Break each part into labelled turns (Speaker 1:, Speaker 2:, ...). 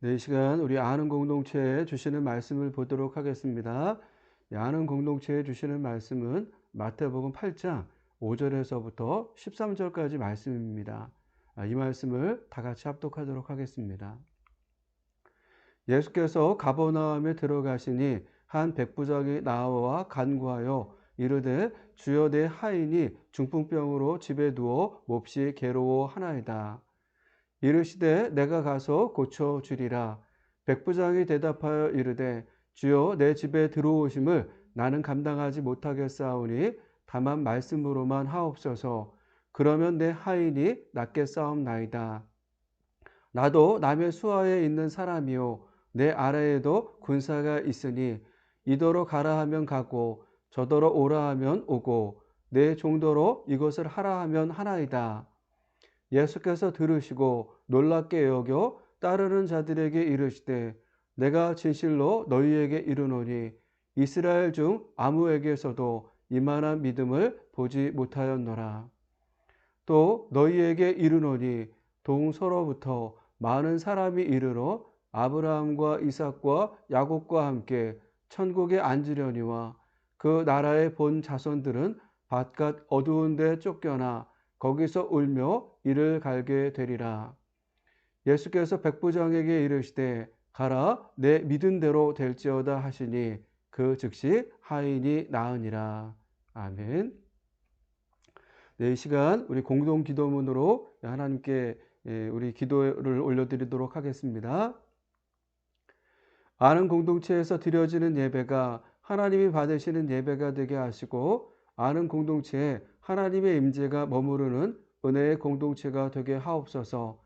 Speaker 1: 네, 이 시간 우리 아는 공동체에 주시는 말씀을 보도록 하겠습니다. 아는 공동체에 주시는 말씀은 마태복음 8장 5절에서부터 13절까지 말씀입니다. 이 말씀을 다 같이 합독하도록 하겠습니다. 예수께서 가버나움에 들어가시니 한 백부장이 나와 간구하여 이르되 주여 내 하인이 중풍병으로 집에 누워 몹시 괴로워하나이다. 이르시되 내가 가서 고쳐 주리라. 백부장이 대답하여 이르되 주여 내 집에 들어오심을 나는 감당하지 못하겠사오니 다만 말씀으로만 하옵소서. 그러면 내 하인이 낫게 싸움나이다. 나도 남의 수하에 있는 사람이요 내 아래에도 군사가 있으니 이더러 가라 하면 가고 저더러 오라 하면 오고 내 종도로 이것을 하라 하면 하나이다. 예수께서 들으시고 놀랍게 여겨 따르는 자들에게 이르시되 내가 진실로 너희에게 이르노니 이스라엘 중 아무에게서도 이만한 믿음을 보지 못하였노라. 또 너희에게 이르노니 동서로부터 많은 사람이 이르러 아브라함과 이삭과 야곱과 함께 천국에 앉으려니와 그 나라의 본 자손들은 바깥 어두운 데 쫓겨나 거기서 울며 이를 갈게 되리라. 예수께서 백부장에게 이르시되 가라 내 믿은 대로 될지어다 하시니 그 즉시 하인이 나으니라. 아멘. 네, 이 시간 우리 공동 기도문으로 하나님께 우리 기도를 올려드리도록 하겠습니다. 아는 공동체에서 드려지는 예배가 하나님이 받으시는 예배가 되게 하시고 아는 공동체에 하나님의 임재가 머무르는 은혜의 공동체가 되게 하옵소서.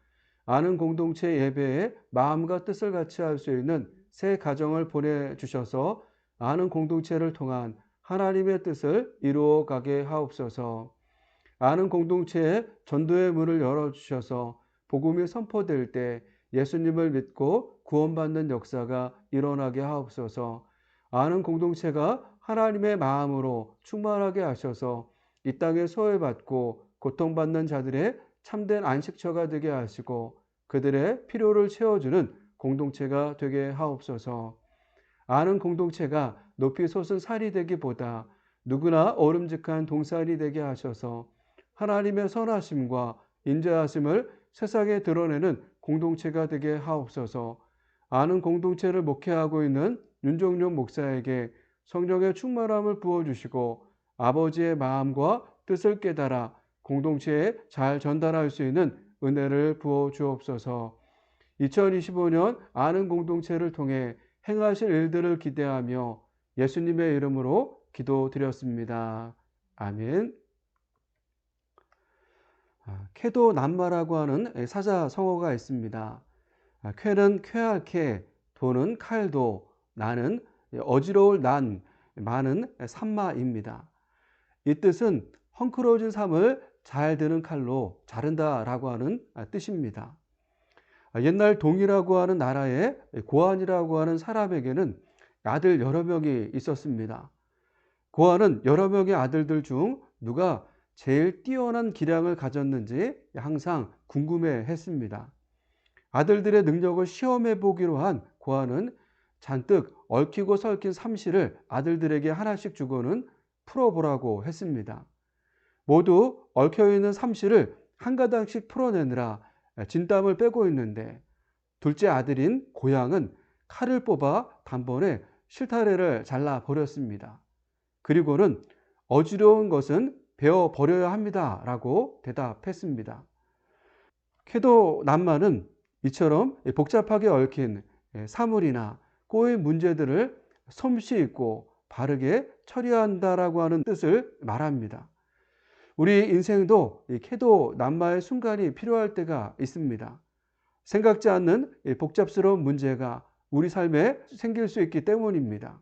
Speaker 1: 아는 공동체 예배에 마음과 뜻을 같이 할 수 있는 새 가정을 보내주셔서 아는 공동체를 통한 하나님의 뜻을 이루어 가게 하옵소서. 아는 공동체에 전도의 문을 열어주셔서 복음이 선포될 때 예수님을 믿고 구원받는 역사가 일어나게 하옵소서. 아는 공동체가 하나님의 마음으로 충만하게 하셔서 이 땅에 소외받고 고통받는 자들의 참된 안식처가 되게 하시고 그들의 필요를 채워주는 공동체가 되게 하옵소서. 아는 공동체가 높이 솟은 산이 되기보다 누구나 얼음직한 동산이 되게 하셔서 하나님의 선하심과 인자하심을 세상에 드러내는 공동체가 되게 하옵소서. 아는 공동체를 목회하고 있는 윤종룡 목사에게 성령의 충만함을 부어주시고 아버지의 마음과 뜻을 깨달아 공동체에 잘 전달할 수 있는 은혜를 부어 주옵소서. 2025년 아는 공동체를 통해 행하실 일들을 기대하며 예수님의 이름으로 기도드렸습니다. 아멘. 쾌도 남마라고 하는 사자성어가 있습니다. 쾌는 쾌할 쾌, 도는 칼도, 나는 어지러울 난, 마는 산마입니다. 이 뜻은 헝클어진 삶을 잘 드는 칼로 자른다라고 하는 뜻입니다. 옛날 동이라고 하는 나라에 고한이라고 하는 사람에게는 아들 여러 명이 있었습니다. 고한은 여러 명의 아들들 중 누가 제일 뛰어난 기량을 가졌는지 항상 궁금해 했습니다. 아들들의 능력을 시험해 보기로 한 고한은 잔뜩 얽히고 설킨 삼시를 아들들에게 하나씩 주고는 풀어보라고 했습니다. 모두 얽혀있는 삼시를 한 가닥씩 풀어내느라 진땀을 빼고 있는데 둘째 아들인 고양은 칼을 뽑아 단번에 실타래를 잘라 버렸습니다. 그리고는 어지러운 것은 베어 버려야 합니다 라고 대답했습니다. 쾌도 남마는 이처럼 복잡하게 얽힌 사물이나 꼬인 문제들을 솜씨 있고 바르게 처리한다라고 하는 뜻을 말합니다. 우리 인생도 쾌도 남마의 순간이 필요할 때가 있습니다. 생각지 않는 복잡스러운 문제가 우리 삶에 생길 수 있기 때문입니다.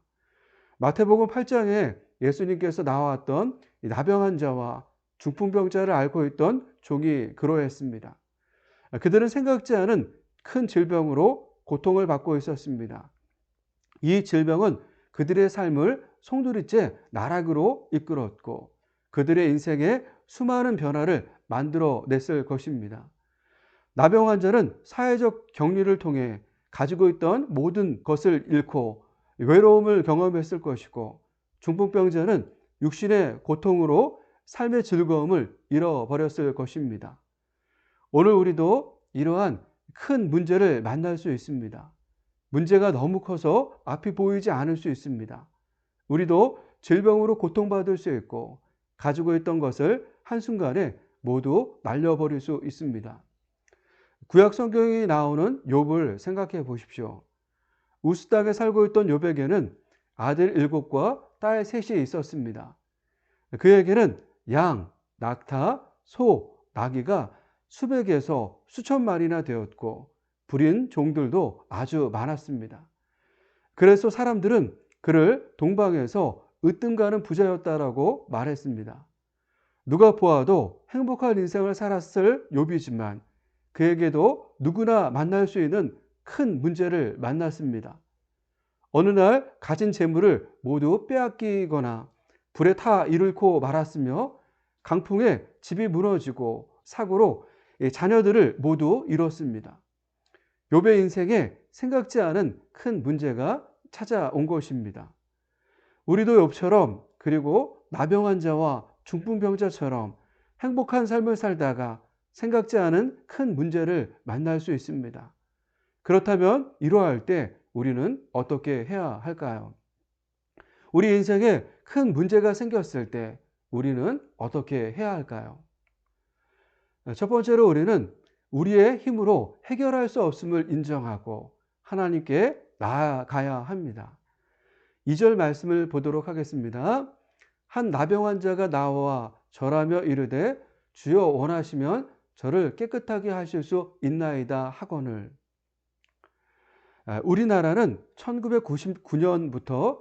Speaker 1: 마태복음 8장에 예수님께서 나왔던 나병 환자와 중풍병자를 앓고 있던 종이 그러했습니다. 그들은 생각지 않은 큰 질병으로 고통을 받고 있었습니다. 이 질병은 그들의 삶을 송두리째 나락으로 이끌었고 그들의 인생에 수많은 변화를 만들어냈을 것입니다. 나병 환자는 사회적 격리를 통해 가지고 있던 모든 것을 잃고 외로움을 경험했을 것이고, 중풍병자는 육신의 고통으로 삶의 즐거움을 잃어버렸을 것입니다. 오늘 우리도 이러한 큰 문제를 만날 수 있습니다. 문제가 너무 커서 앞이 보이지 않을 수 있습니다. 우리도 질병으로 고통받을 수 있고, 가지고 있던 것을 한순간에 모두 날려버릴 수 있습니다. 구약 성경이 나오는 욥을 생각해 보십시오. 우스 땅에 살고 있던 욥에게는 아들 7과 딸 3이 있었습니다. 그에게는 양, 낙타, 소, 나귀가 수백에서 수천 마리나 되었고, 부린 종들도 아주 많았습니다. 그래서 사람들은 그를 동방에서 으뜸가는 부자였다라고 말했습니다. 누가 보아도 행복한 인생을 살았을 욥이지만 그에게도 누구나 만날 수 있는 큰 문제를 만났습니다. 어느 날 가진 재물을 모두 빼앗기거나 불에 타 잃고 말았으며, 강풍에 집이 무너지고 사고로 자녀들을 모두 잃었습니다. 욥의 인생에 생각지 않은 큰 문제가 찾아온 것입니다. 우리도 욥처럼, 그리고 나병 환자와 중풍병자처럼 행복한 삶을 살다가 생각지 않은 큰 문제를 만날 수 있습니다. 그렇다면 이러할 때 우리는 어떻게 해야 할까요? 우리 인생에 큰 문제가 생겼을 때 우리는 어떻게 해야 할까요? 첫 번째로 우리는 우리의 힘으로 해결할 수 없음을 인정하고 하나님께 나아가야 합니다. 2절 말씀을 보도록 하겠습니다. 한 나병 환자가 나와 절하며 이르되 주여 원하시면 저를 깨끗하게 하실 수 있나이다 하거늘. 우리나라는 1999년부터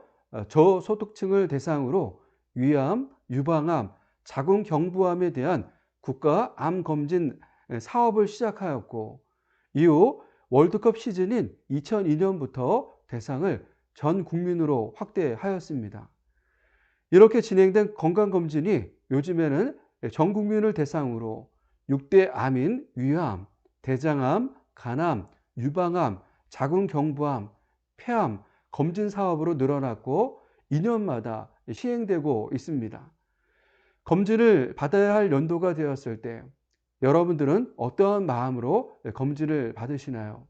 Speaker 1: 저소득층을 대상으로 위암, 유방암, 자궁경부암에 대한 국가 암검진 사업을 시작하였고, 이후 월드컵 시즌인 2002년부터 대상을 전 국민으로 확대하였습니다. 이렇게 진행된 건강검진이 요즘에는 전 국민을 대상으로 6대 암인 위암, 대장암, 간암, 유방암, 자궁경부암, 폐암 검진 사업으로 늘어났고 2년마다 시행되고 있습니다. 검진을 받아야 할 연도가 되었을 때 여러분들은 어떠한 마음으로 검진을 받으시나요?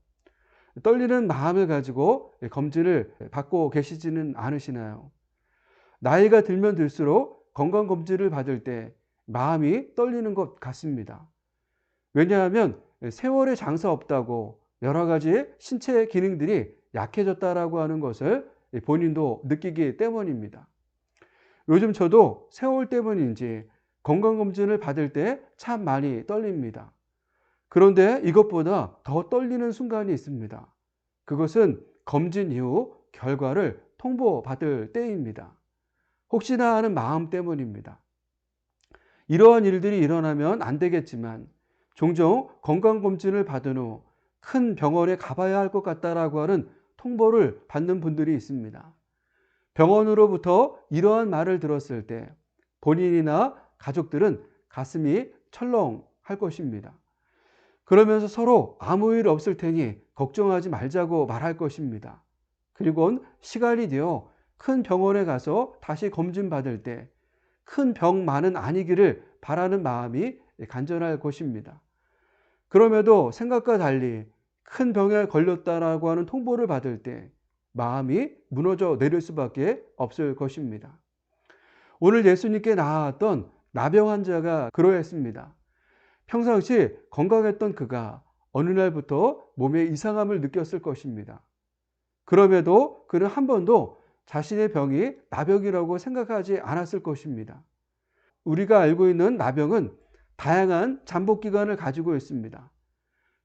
Speaker 1: 떨리는 마음을 가지고 검진을 받고 계시지는 않으시나요? 나이가 들면 들수록 건강검진을 받을 때 마음이 떨리는 것 같습니다. 왜냐하면 세월의 장사 없다고 여러 가지 신체 기능들이 약해졌다라고 하는 것을 본인도 느끼기 때문입니다. 요즘 저도 세월 때문인지 건강검진을 받을 때 참 많이 떨립니다. 그런데 이것보다 더 떨리는 순간이 있습니다. 그것은 검진 이후 결과를 통보받을 때입니다. 혹시나 하는 마음 때문입니다. 이러한 일들이 일어나면 안 되겠지만 종종 건강검진을 받은 후 큰 병원에 가봐야 할 것 같다라고 하는 통보를 받는 분들이 있습니다. 병원으로부터 이러한 말을 들었을 때 본인이나 가족들은 가슴이 철렁할 것입니다. 그러면서 서로 아무 일 없을 테니 걱정하지 말자고 말할 것입니다. 그리고 시간이 되어 큰 병원에 가서 다시 검진 받을 때 큰 병만은 아니기를 바라는 마음이 간절할 것입니다. 그럼에도 생각과 달리 큰 병에 걸렸다라고 하는 통보를 받을 때 마음이 무너져 내릴 수밖에 없을 것입니다. 오늘 예수님께 나아왔던 나병 환자가 그러했습니다. 평상시 건강했던 그가 어느 날부터 몸에 이상함을 느꼈을 것입니다. 그럼에도 그는 한 번도 자신의 병이 나병이라고 생각하지 않았을 것입니다. 우리가 알고 있는 나병은 다양한 잠복기간을 가지고 있습니다.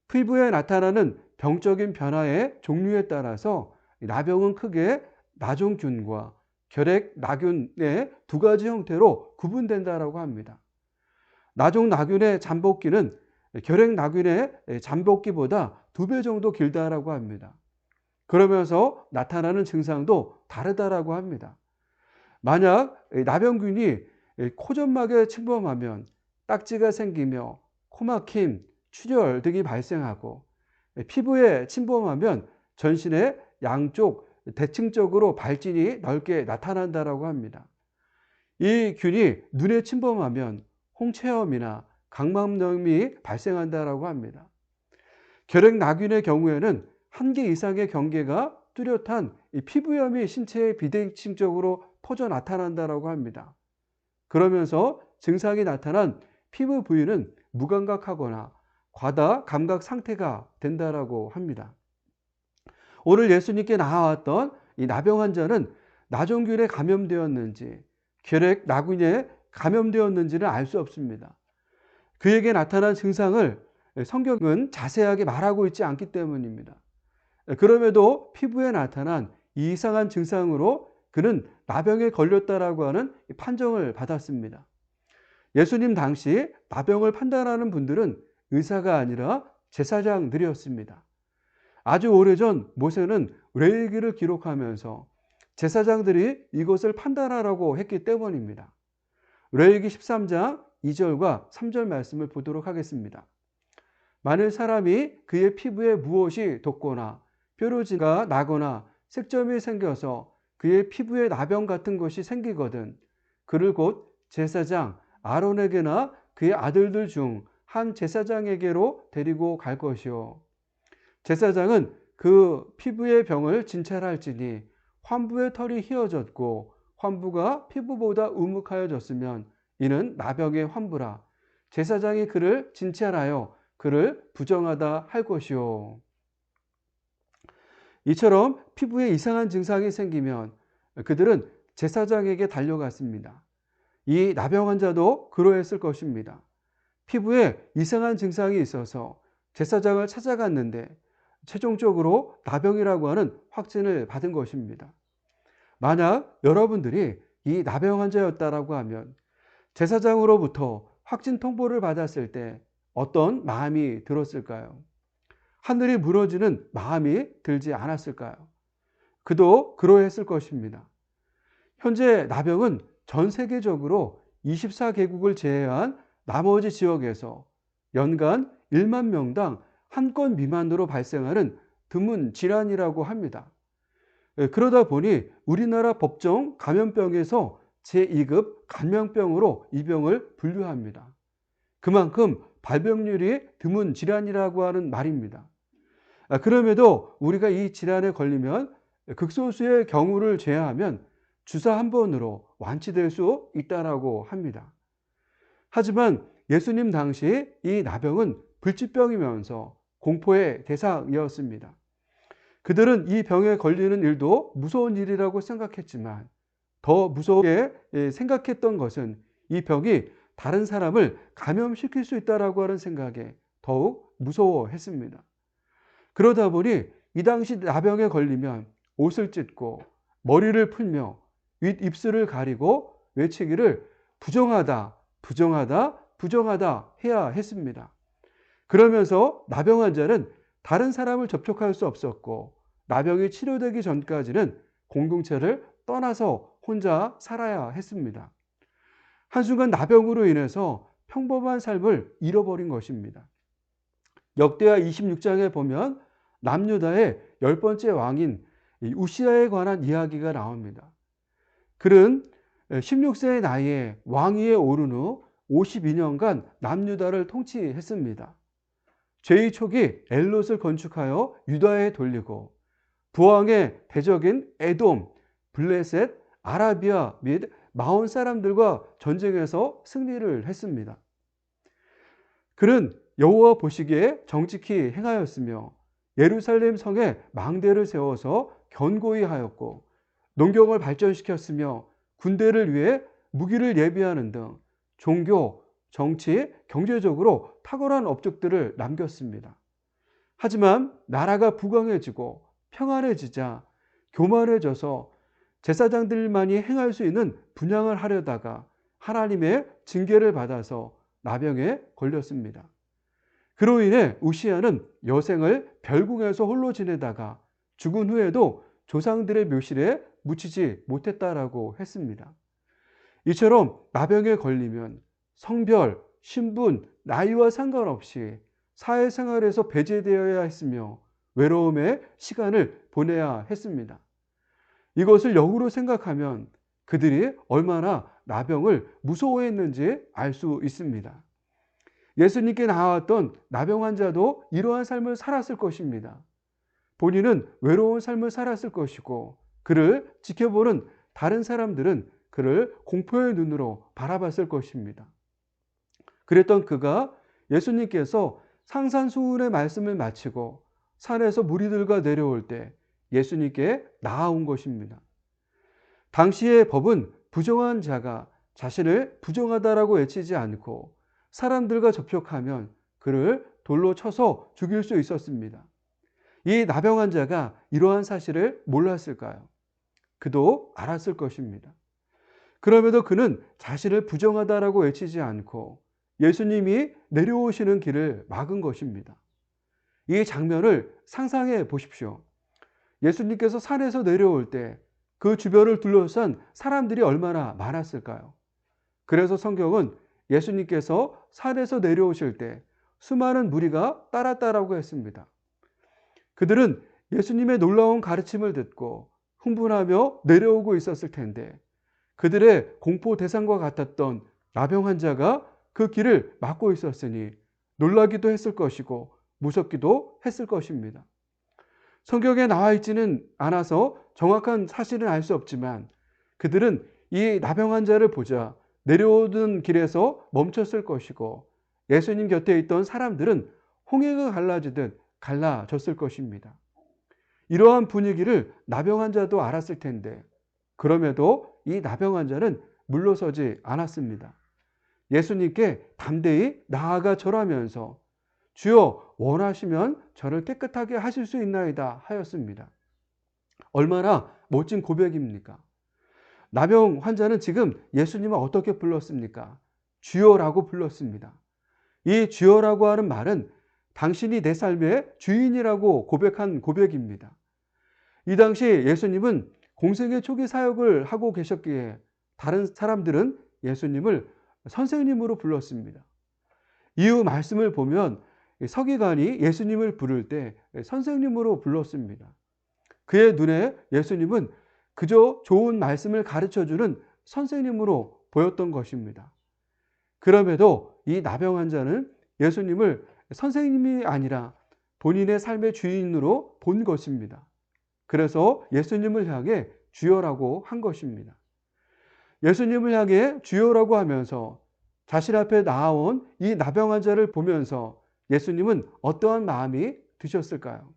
Speaker 1: 피부에 나타나는 병적인 변화의 종류에 따라서 나병은 크게 나종균과 결핵나균의 두 가지 형태로 구분된다고 합니다. 나종나균의 잠복기는 결핵나균의 잠복기보다 2배 정도 길다라고 합니다. 그러면서 나타나는 증상도 다르다라고 합니다. 만약 나병균이 코점막에 침범하면 딱지가 생기며 코막힘, 출혈 등이 발생하고, 피부에 침범하면 전신의 양쪽 대칭적으로 발진이 넓게 나타난다라고 합니다. 이 균이 눈에 침범하면 홍채염이나 각막염이 발생한다라고 합니다. 결핵나균의 경우에는 한 개 이상의 경계가 뚜렷한 이 피부염이 신체에 비대칭적으로 퍼져 나타난다라고 합니다. 그러면서 증상이 나타난 피부 부위는 무감각하거나 과다 감각 상태가 된다라고 합니다. 오늘 예수님께 나아왔던 이 나병 환자는 나종균에 감염되었는지 결핵나균에 감염되었는지는 알 수 없습니다. 그에게 나타난 증상을 성경은 자세하게 말하고 있지 않기 때문입니다. 그럼에도 피부에 나타난 이상한 증상으로 그는 나병에 걸렸다라고 하는 판정을 받았습니다. 예수님 당시 나병을 판단하는 분들은 의사가 아니라 제사장들이었습니다. 아주 오래전 모세는 레위기를 기록하면서 제사장들이 이것을 판단하라고 했기 때문입니다. 레위기 13장 2절과 3절 말씀을 보도록 하겠습니다. 만일 사람이 그의 피부에 무엇이 돋거나 뾰루지가 나거나 색점이 생겨서 그의 피부에 나병 같은 것이 생기거든 그를 곧 제사장 아론에게나 그의 아들들 중 한 제사장에게로 데리고 갈 것이요. 제사장은 그 피부의 병을 진찰할지니 환부의 털이 휘어졌고 환부가 피부보다 우묵하여졌으면 이는 나병의 환부라. 제사장이 그를 진찰하여 그를 부정하다 할 것이요. 이처럼 피부에 이상한 증상이 생기면 그들은 제사장에게 달려갔습니다. 이 나병 환자도 그러했을 것입니다. 피부에 이상한 증상이 있어서 제사장을 찾아갔는데 최종적으로 나병이라고 하는 확진을 받은 것입니다. 만약 여러분들이 이 나병 환자였다라고 하면 제사장으로부터 확진 통보를 받았을 때 어떤 마음이 들었을까요? 하늘이 무너지는 마음이 들지 않았을까요? 그도 그러했을 것입니다. 현재 나병은 전 세계적으로 24개국을 제외한 나머지 지역에서 연간 1만 명당 한 건 미만으로 발생하는 드문 질환이라고 합니다. 그러다 보니 우리나라 법정 감염병에서 제2급 감염병으로 이 병을 분류합니다. 그만큼 발병률이 드문 질환이라고 하는 말입니다. 그럼에도 우리가 이 질환에 걸리면 극소수의 경우를 제외하면 주사 한 번으로 완치될 수 있다고 합니다. 하지만 예수님 당시 이 나병은 불치병이면서 공포의 대상이었습니다. 그들은 이 병에 걸리는 일도 무서운 일이라고 생각했지만 더 무섭게 생각했던 것은 이 병이 다른 사람을 감염시킬 수 있다고 하는 생각에 더욱 무서워했습니다. 그러다 보니 이 당시 나병에 걸리면 옷을 찢고 머리를 풀며 윗입술을 가리고 외치기를 부정하다, 부정하다, 부정하다 해야 했습니다. 그러면서 나병 환자는 다른 사람을 접촉할 수 없었고 나병이 치료되기 전까지는 공동체를 떠나서 혼자 살아야 했습니다. 한순간 나병으로 인해서 평범한 삶을 잃어버린 것입니다. 역대하 26장에 보면 남유다의 10번째 왕인 우시야에 관한 이야기가 나옵니다. 그는 16세의 나이에 왕위에 오른 후 52년간 남유다를 통치했습니다. 제2 촉이 엘롯을 건축하여 유다에 돌리고 부왕의 대적인 에돔, 블레셋, 아라비아 및 마온 사람들과 전쟁에서 승리를 했습니다. 그는 여호와 보시기에 정직히 행하였으며 예루살렘 성에 망대를 세워서 견고히 하였고 농경을 발전시켰으며 군대를 위해 무기를 예비하는 등 종교, 정치, 경제적으로 탁월한 업적들을 남겼습니다. 하지만 나라가 부강해지고 평안해지자 교만해져서 제사장들만이 행할 수 있는 분향을 하려다가 하나님의 징계를 받아서 나병에 걸렸습니다. 그로 인해 우시야는 여생을 별궁에서 홀로 지내다가 죽은 후에도 조상들의 묘실에 묻히지 못했다라고 했습니다. 이처럼 나병에 걸리면 성별, 신분, 나이와 상관없이 사회생활에서 배제되어야 했으며 외로움의 시간을 보내야 했습니다. 이것을 역으로 생각하면 그들이 얼마나 나병을 무서워했는지 알 수 있습니다. 예수님께 나왔던 나병 환자도 이러한 삶을 살았을 것입니다. 본인은 외로운 삶을 살았을 것이고 그를 지켜보는 다른 사람들은 그를 공포의 눈으로 바라봤을 것입니다. 그랬던 그가 예수님께서 상산수훈의 말씀을 마치고 산에서 무리들과 내려올 때 예수님께 나아온 것입니다. 당시의 법은 부정한 자가 자신을 부정하다라고 외치지 않고 사람들과 접촉하면 그를 돌로 쳐서 죽일 수 있었습니다. 이 나병 환자가 이러한 사실을 몰랐을까요? 그도 알았을 것입니다. 그럼에도 그는 자신을 부정하다라고 외치지 않고 예수님이 내려오시는 길을 막은 것입니다. 이 장면을 상상해 보십시오. 예수님께서 산에서 내려올 때 그 주변을 둘러싼 사람들이 얼마나 많았을까요? 그래서 성경은 예수님께서 산에서 내려오실 때 수많은 무리가 따랐다라고 했습니다. 그들은 예수님의 놀라운 가르침을 듣고 흥분하며 내려오고 있었을 텐데 그들의 공포 대상과 같았던 나병 환자가 그 길을 막고 있었으니 놀라기도 했을 것이고 무섭기도 했을 것입니다. 성경에 나와 있지는 않아서 정확한 사실은 알 수 없지만 그들은 이 나병 환자를 보자 내려오던 길에서 멈췄을 것이고 예수님 곁에 있던 사람들은 홍해가 갈라지듯 갈라졌을 것입니다. 이러한 분위기를 나병 환자도 알았을 텐데 그럼에도 이 나병 환자는 물러서지 않았습니다. 예수님께 담대히 나아가 절하면서 주여 원하시면 저를 깨끗하게 하실 수 있나이다 하였습니다. 얼마나 멋진 고백입니까? 나병 환자는 지금 예수님을 어떻게 불렀습니까? 주여라고 불렀습니다. 이 주여라고 하는 말은 당신이 내 삶의 주인이라고 고백한 고백입니다. 이 당시 예수님은 공생의 초기 사역을 하고 계셨기에 다른 사람들은 예수님을 선생님으로 불렀습니다. 이후 말씀을 보면 서기관이 예수님을 부를 때 선생님으로 불렀습니다. 그의 눈에 예수님은 그저 좋은 말씀을 가르쳐주는 선생님으로 보였던 것입니다. 그럼에도 이 나병 환자는 예수님을 선생님이 아니라 본인의 삶의 주인으로 본 것입니다. 그래서 예수님을 향해 주여라고 한 것입니다. 예수님을 향해 주여라고 하면서 자신 앞에 나아온 이 나병 환자를 보면서 예수님은 어떠한 마음이 드셨을까요?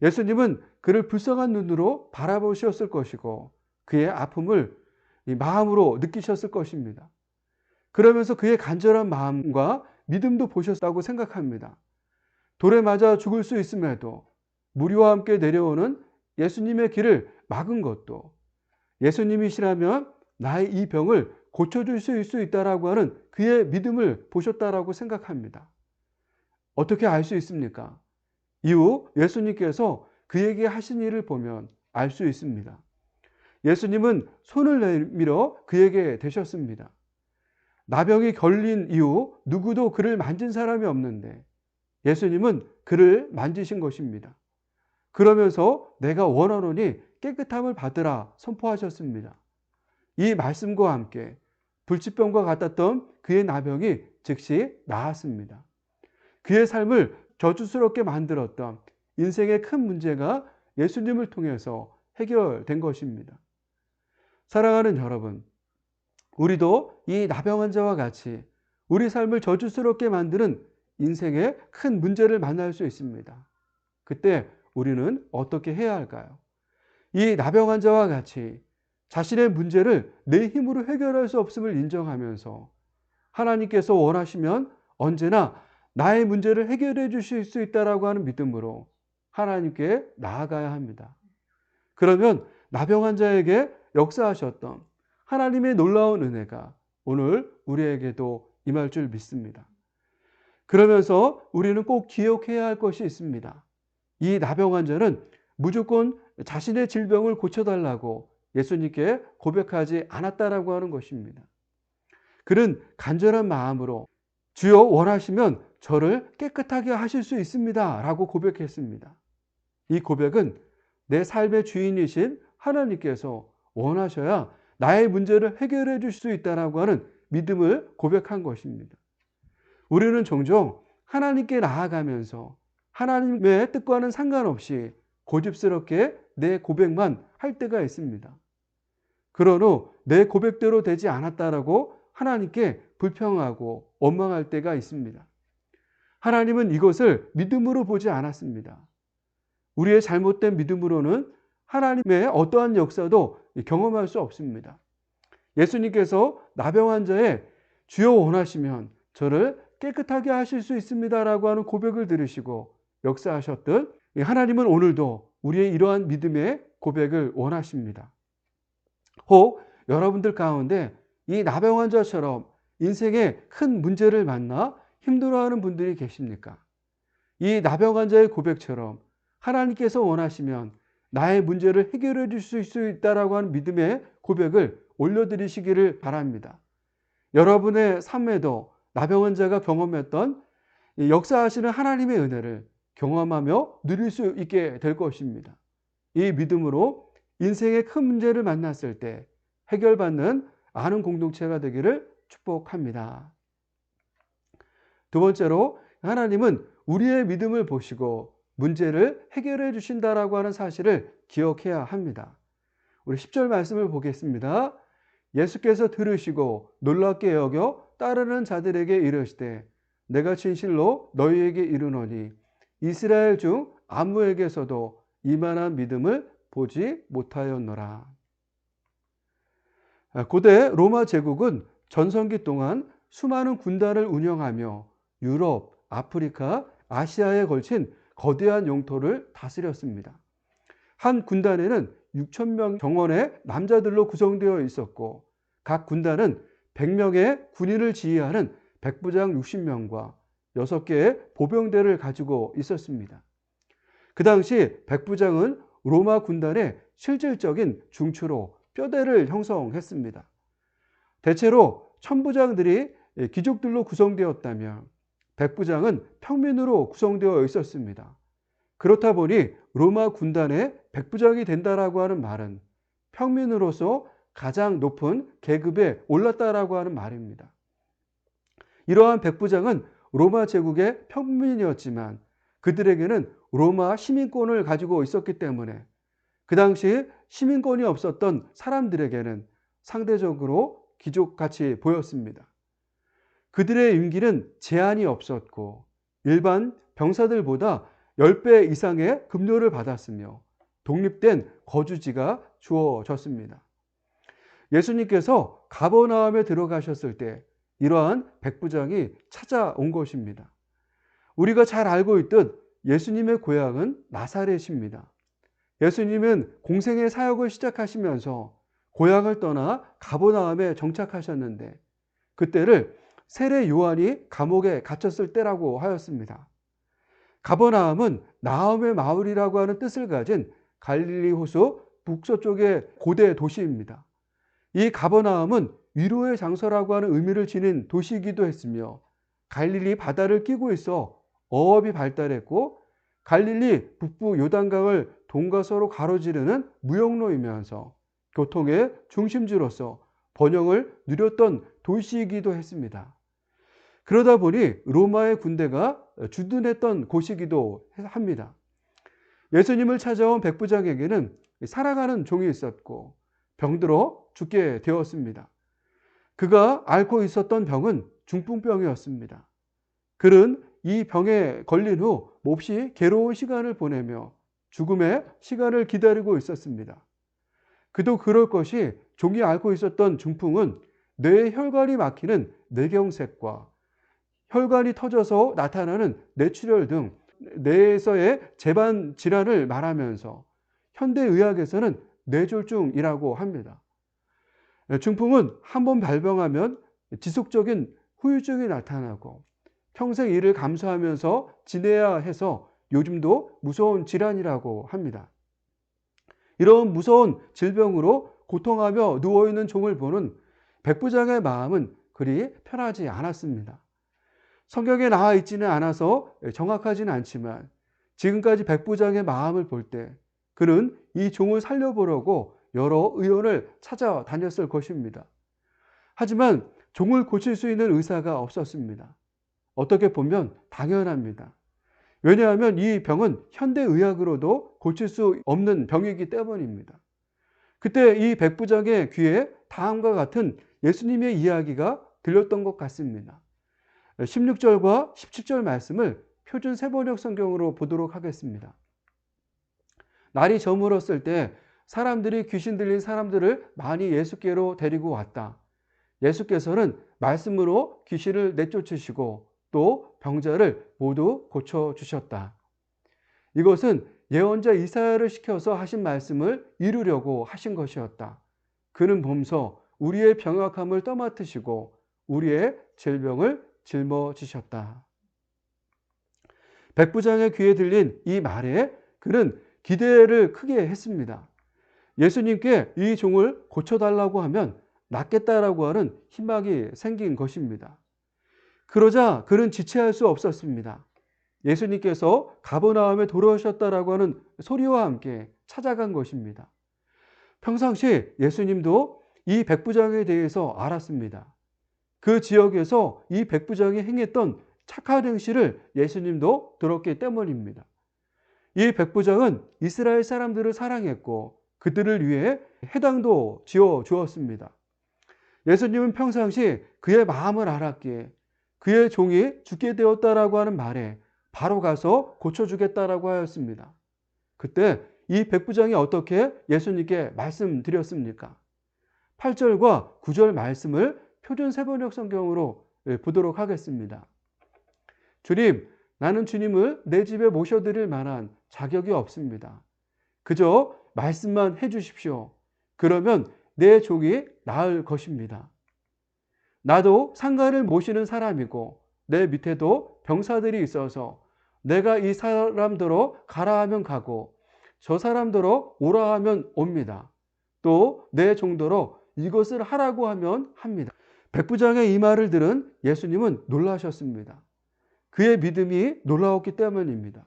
Speaker 1: 예수님은 그를 불쌍한 눈으로 바라보셨을 것이고 그의 아픔을 마음으로 느끼셨을 것입니다. 그러면서 그의 간절한 마음과 믿음도 보셨다고 생각합니다. 돌에 맞아 죽을 수 있음에도 무리와 함께 내려오는 예수님의 길을 막은 것도 예수님이시라면 나의 이 병을 고쳐줄 수 있다라고 하는 그의 믿음을 보셨다라고 생각합니다. 어떻게 알 수 있습니까? 이후 예수님께서 그에게 하신 일을 보면 알 수 있습니다. 예수님은 손을 내밀어 그에게 대셨습니다. 나병이 걸린 이후 누구도 그를 만진 사람이 없는데 예수님은 그를 만지신 것입니다. 그러면서 내가 원하노니 깨끗함을 받으라 선포하셨습니다. 이 말씀과 함께 불치병과 같았던 그의 나병이 즉시 나았습니다. 그의 삶을 저주스럽게 만들었던 인생의 큰 문제가 예수님을 통해서 해결된 것입니다. 사랑하는 여러분, 우리도 이 나병 환자와 같이 우리 삶을 저주스럽게 만드는 인생의 큰 문제를 만날 수 있습니다. 그때 우리는 어떻게 해야 할까요? 이 나병 환자와 같이 자신의 문제를 내 힘으로 해결할 수 없음을 인정하면서 하나님께서 원하시면 언제나 나의 문제를 해결해 주실 수 있다라고 하는 믿음으로 하나님께 나아가야 합니다. 그러면 나병 환자에게 역사하셨던 하나님의 놀라운 은혜가 오늘 우리에게도 임할 줄 믿습니다. 그러면서 우리는 꼭 기억해야 할 것이 있습니다. 이 나병 환자는 무조건 자신의 질병을 고쳐달라고 예수님께 고백하지 않았다라고 하는 것입니다. 그는 간절한 마음으로 주여 원하시면 저를 깨끗하게 하실 수 있습니다 라고 고백했습니다. 이 고백은 내 삶의 주인이신 하나님께서 원하셔야 나의 문제를 해결해 줄 수 있다라고 하는 믿음을 고백한 것입니다. 우리는 종종 하나님께 나아가면서 하나님의 뜻과는 상관없이 고집스럽게 내 고백만 할 때가 있습니다. 그런 후 내 고백대로 되지 않았다라고 하나님께 불평하고 원망할 때가 있습니다. 하나님은 이것을 믿음으로 보지 않았습니다. 우리의 잘못된 믿음으로는 하나님의 어떠한 역사도 경험할 수 없습니다. 예수님께서 나병 환자의 주여 원하시면 저를 깨끗하게 하실 수 있습니다라고 하는 고백을 들으시고 역사하셨듯 하나님은 오늘도 우리의 이러한 믿음의 고백을 원하십니다. 혹 여러분들 가운데 이 나병 환자처럼 인생에 큰 문제를 만나 힘들어하는 분들이 계십니까? 이 나병 환자의 고백처럼 하나님께서 원하시면 나의 문제를 해결해 주실 수 있다라고 하는 믿음의 고백을 올려드리시기를 바랍니다. 여러분의 삶에도 나병 환자가 경험했던 역사하시는 하나님의 은혜를 경험하며 누릴 수 있게 될 것입니다. 이 믿음으로 인생의 큰 문제를 만났을 때 해결받는 아는 공동체가 되기를 축복합니다. 두 번째로 하나님은 우리의 믿음을 보시고 문제를 해결해 주신다라고 하는 사실을 기억해야 합니다. 우리 10절 말씀을 보겠습니다. 예수께서 들으시고 놀랍게 여겨 따르는 자들에게 이르시되 내가 진실로 너희에게 이르노니 이스라엘 중 아무에게서도 이만한 믿음을 보지 못하였노라. 고대 로마 제국은 전성기 동안 수많은 군단을 운영하며 유럽, 아프리카, 아시아에 걸친 거대한 영토를 다스렸습니다. 한 군단에는 6,000명 정원의 남자들로 구성되어 있었고 각 군단은 100명의 군인을 지휘하는 백부장 60명과 6개의 보병대를 가지고 있었습니다. 그 당시 백부장은 로마 군단의 실질적인 중추로 뼈대를 형성했습니다. 대체로 천부장들이 귀족들로 구성되었다면 백부장은 평민으로 구성되어 있었습니다. 그렇다 보니 로마 군단의 백부장이 된다라고 하는 말은 평민으로서 가장 높은 계급에 올랐다라고 하는 말입니다. 이러한 백부장은 로마 제국의 평민이었지만 그들에게는 로마 시민권을 가지고 있었기 때문에 그 당시 시민권이 없었던 사람들에게는 상대적으로 귀족같이 보였습니다. 그들의 임기는 제한이 없었고 일반 병사들보다 10배 이상의 급료를 받았으며 독립된 거주지가 주어졌습니다. 예수님께서 가버나움에 들어가셨을 때 이러한 백부장이 찾아온 것입니다. 우리가 잘 알고 있듯 예수님의 고향은 나사렛입니다. 예수님은 공생의 사역을 시작하시면서 고향을 떠나 가버나움에 정착하셨는데 그때를 세례 요한이 감옥에 갇혔을 때라고 하였습니다. 가버나움은 나움의 마을이라고 하는 뜻을 가진 갈릴리 호수 북서쪽의 고대 도시입니다. 이 가버나움은 위로의 장소라고 하는 의미를 지닌 도시이기도 했으며 갈릴리 바다를 끼고 있어 어업이 발달했고 갈릴리 북부 요단강을 동과 서로 가로지르는 무역로이면서 교통의 중심지로서 번영을 누렸던 도시이기도 했습니다. 그러다 보니 로마의 군대가 주둔했던 곳이기도 합니다. 예수님을 찾아온 백부장에게는 살아가는 종이 있었고 병들어 죽게 되었습니다. 그가 앓고 있었던 병은 중풍병이었습니다. 그는 이 병에 걸린 후 몹시 괴로운 시간을 보내며 죽음의 시간을 기다리고 있었습니다. 그도 그럴 것이 종이 앓고 있었던 중풍은 뇌의 혈관이 막히는 뇌경색과 혈관이 터져서 나타나는 뇌출혈 등 뇌에서의 재반 질환을 말하면서 현대의학에서는 뇌졸중이라고 합니다. 중풍은 한번 발병하면 지속적인 후유증이 나타나고 평생 이를 감수하면서 지내야 해서 요즘도 무서운 질환이라고 합니다. 이런 무서운 질병으로 고통하며 누워있는 종을 보는 백부장의 마음은 그리 편하지 않았습니다. 성경에 나와 있지는 않아서 정확하지는 않지만 지금까지 백부장의 마음을 볼 때 그는 이 종을 살려보려고 여러 의원을 찾아다녔을 것입니다. 하지만 종을 고칠 수 있는 의사가 없었습니다. 어떻게 보면 당연합니다. 왜냐하면 이 병은 현대의학으로도 고칠 수 없는 병이기 때문입니다. 그때 이 백부장의 귀에 다음과 같은 예수님의 이야기가 들렸던 것 같습니다. 16절과 17절 말씀을 표준 세번역 성경으로 보도록 하겠습니다. 날이 저물었을 때 사람들이 귀신 들린 사람들을 많이 예수께로 데리고 왔다. 예수께서는 말씀으로 귀신을 내쫓으시고 또 병자를 모두 고쳐주셨다. 이것은 예언자 이사야를 시켜서 하신 말씀을 이루려고 하신 것이었다. 그는 몸소 우리의 병약함을 떠맡으시고 우리의 질병을 짊어지셨다. 백부장의 귀에 들린 이 말에 그는 기대를 크게 했습니다. 예수님께 이 종을 고쳐달라고 하면 낫겠다라고 하는 희망이 생긴 것입니다. 그러자 그는 지체할 수 없었습니다. 예수님께서 가버나움에 돌아오셨다라고 하는 소리와 함께 찾아간 것입니다. 평상시 예수님도 이 백부장에 대해서 알았습니다. 그 지역에서 이 백부장이 행했던 착한 행실을 예수님도 들었기 때문입니다. 이 백부장은 이스라엘 사람들을 사랑했고 그들을 위해 회당도 지어 주었습니다. 예수님은 평상시 그의 마음을 알았기에 그의 종이 죽게 되었다라고 하는 말에 바로 가서 고쳐주겠다라고 하였습니다. 그때 이 백부장이 어떻게 예수님께 말씀드렸습니까? 8절과 9절 말씀을 표준 세번역 성경으로 보도록 하겠습니다. 주님, 나는 주님을 내 집에 모셔드릴 만한 자격이 없습니다. 그저 말씀만 해주십시오. 그러면 내 종이 나을 것입니다. 나도 상관을 모시는 사람이고 내 밑에도 병사들이 있어서 내가 이 사람더러 가라 하면 가고 저 사람더러 오라 하면 옵니다. 또 내 종더러 이것을 하라고 하면 합니다. 백부장의 이 말을 들은 예수님은 놀라셨습니다. 그의 믿음이 놀라웠기 때문입니다.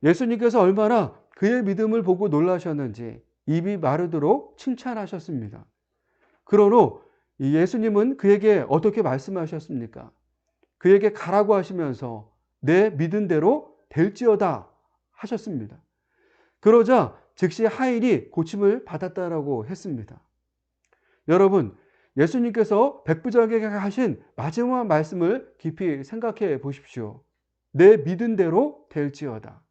Speaker 1: 예수님께서 얼마나 그의 믿음을 보고 놀라셨는지 입이 마르도록 칭찬하셨습니다. 그런 후 예수님은 그에게 어떻게 말씀하셨습니까? 그에게 가라고 하시면서 내 믿은 대로 될지어다 하셨습니다. 그러자 즉시 하인이 고침을 받았다라고 했습니다. 여러분, 예수님께서 백부장에게 하신 마지막 말씀을 깊이 생각해 보십시오. 내 믿은 대로 될지어다.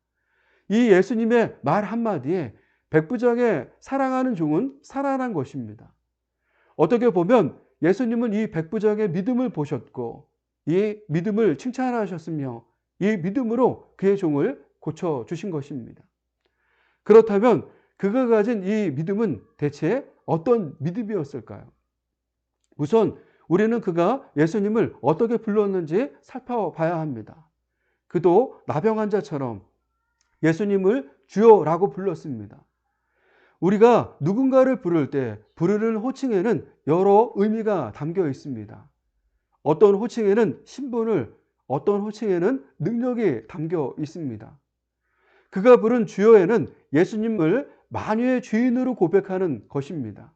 Speaker 1: 이 예수님의 말 한마디에 백부장의 사랑하는 종은 살아난 것입니다. 어떻게 보면 예수님은 이 백부장의 믿음을 보셨고 이 믿음을 칭찬하셨으며 이 믿음으로 그의 종을 고쳐주신 것입니다. 그렇다면 그가 가진 이 믿음은 대체 어떤 믿음이었을까요? 우선 우리는 그가 예수님을 어떻게 불렀는지 살펴봐야 합니다. 그도 나병 환자처럼 예수님을 주여라고 불렀습니다. 우리가 누군가를 부를 때 부르는 호칭에는 여러 의미가 담겨 있습니다. 어떤 호칭에는 신분을, 어떤 호칭에는 능력이 담겨 있습니다. 그가 부른 주여에는 예수님을 만유의 주인으로 고백하는 것입니다.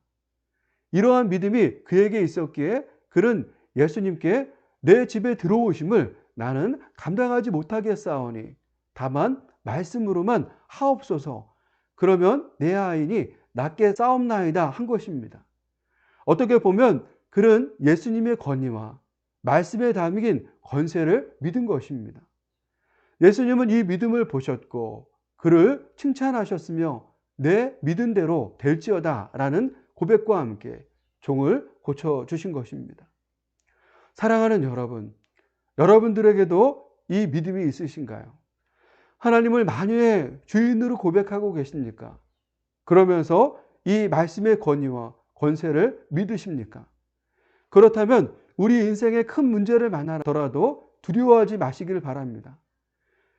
Speaker 1: 이러한 믿음이 그에게 있었기에 그는 예수님께 내 집에 들어오심을 나는 감당하지 못하겠사오니 다만 말씀으로만 하옵소서. 그러면 내 아인이 낫게 싸움나이다 한 것입니다. 어떻게 보면 그는 예수님의 권위와 말씀에 담긴 권세를 믿은 것입니다. 예수님은 이 믿음을 보셨고 그를 칭찬하셨으며 내 믿은 대로 될지어다 라는 고백과 함께 종을 고쳐주신 것입니다. 사랑하는 여러분, 여러분들에게도 이 믿음이 있으신가요? 하나님을 만유의 주인으로 고백하고 계십니까? 그러면서 이 말씀의 권위와 권세를 믿으십니까? 그렇다면 우리 인생에 큰 문제를 만나더라도 두려워하지 마시기를 바랍니다.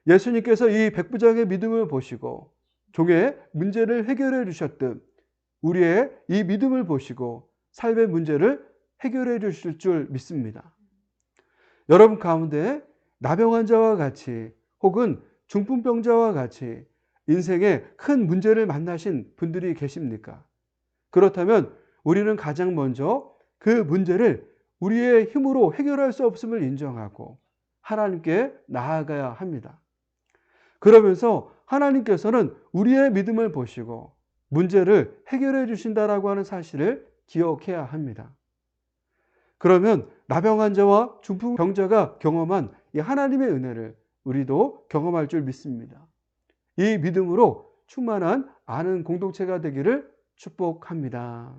Speaker 1: 예수님께서 이 백부장의 믿음을 보시고 종의 문제를 해결해 주셨듯 우리의 이 믿음을 보시고 삶의 문제를 해결해 주실 줄 믿습니다. 여러분 가운데 나병 환자와 같이 혹은 중풍병자와 같이 인생에 큰 문제를 만나신 분들이 계십니까? 그렇다면 우리는 가장 먼저 그 문제를 우리의 힘으로 해결할 수 없음을 인정하고 하나님께 나아가야 합니다. 그러면서 하나님께서는 우리의 믿음을 보시고 문제를 해결해 주신다라고 하는 사실을 기억해야 합니다. 그러면 나병 환자와 중풍병자가 경험한 이 하나님의 은혜를 우리도 경험할 줄 믿습니다. 이 믿음으로 충만한 아는 공동체가 되기를 축복합니다.